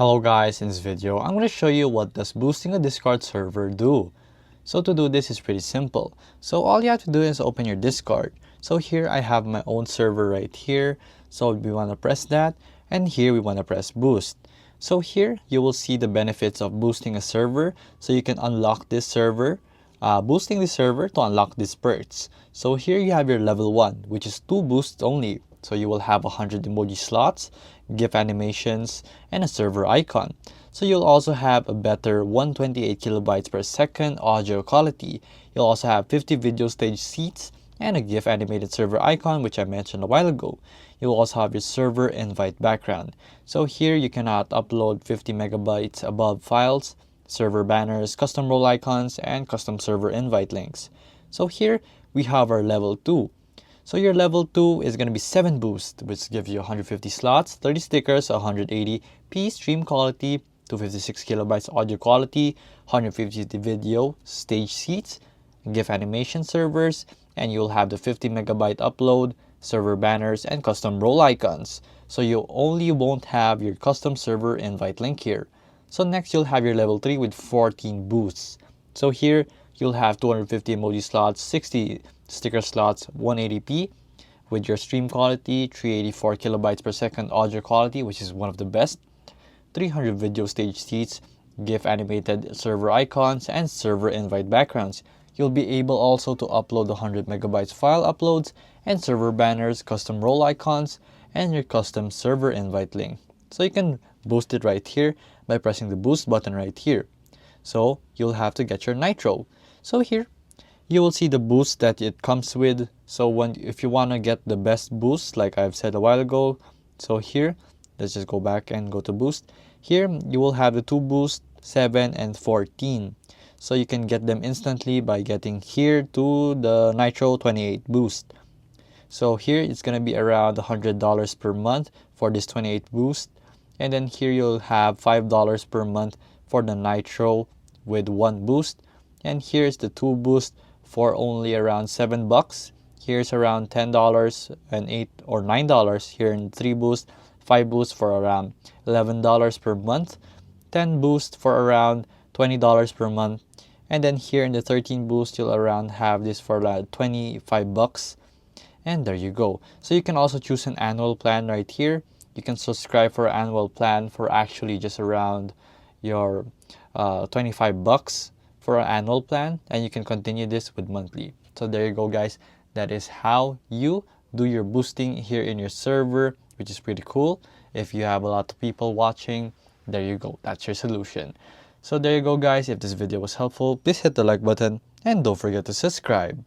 Hello guys, in this video I'm going to show you what does boosting a Discord server do. So to do this is pretty simple. So all you have to do is open your Discord. So here I have my own server right here. So we want to press that, and here we want to press boost. So here you will see the benefits of boosting a server. So you can unlock this server, boosting the server to unlock these perks. So here you have your level 1, which is 2 boosts only. So you will have 100 emoji slots, GIF animations, and a server icon. So you'll also have a better 128 kilobytes per second audio quality. You'll also have 50 video stage seats and a GIF animated server icon, which I mentioned a while ago. You'll also have your server invite background. So here you cannot upload 50 megabytes above files, server banners, custom role icons, and custom server invite links. So here we have our level 2. So your level 2 is going to be 7 boost, which gives you 150 slots, 30 stickers, 180p stream quality, 256 kilobytes audio quality, 150 video stage seats, GIF animation servers, and you'll have the 50 megabyte upload, server banners, and custom role icons. So you only won't have your custom server invite link here. So next you'll have your level 3 with 14 boosts. So here you'll have 250 emoji slots, 60 sticker slots, 180p with your stream quality, 384 kilobytes per second audio quality, which is one of the best, 300 video stage seats, GIF animated server icons, and server invite backgrounds. You'll be able also to upload 100 megabytes file uploads and server banners, custom role icons, and your custom server invite link. So you can boost it right here by pressing the boost button right here. So you'll have to get your Nitro. So here you will see the boost that it comes with. So if you want to get the best boost, like I've said a while ago, so here let's just go back and go to boost. Here you will have the 2 boost, 7 and 14. So you can get them instantly by getting here to the Nitro 28 boost. So here it's going to be around $100 per month for this 28 boost. And then here you'll have $5 per month for the Nitro with 1 boost. And here's the 2 boost for only around $7. Here's around $10 and $8 or $9 here in 3 boost, 5 boost for around $11 per month, 10 boost for around $20 per month, and then here in the 13 boost you'll around have this for like $25. And there you go. So you can also choose an annual plan right here. You can subscribe for an annual plan for actually just around your $25 for an annual plan, and you can continue this with monthly. So there you go guys, that is how you do your boosting here in your server, which is pretty cool. If you have a lot of people watching, there you go, that's your solution. So there you go guys, if this video was helpful, please hit the like button and don't forget to subscribe.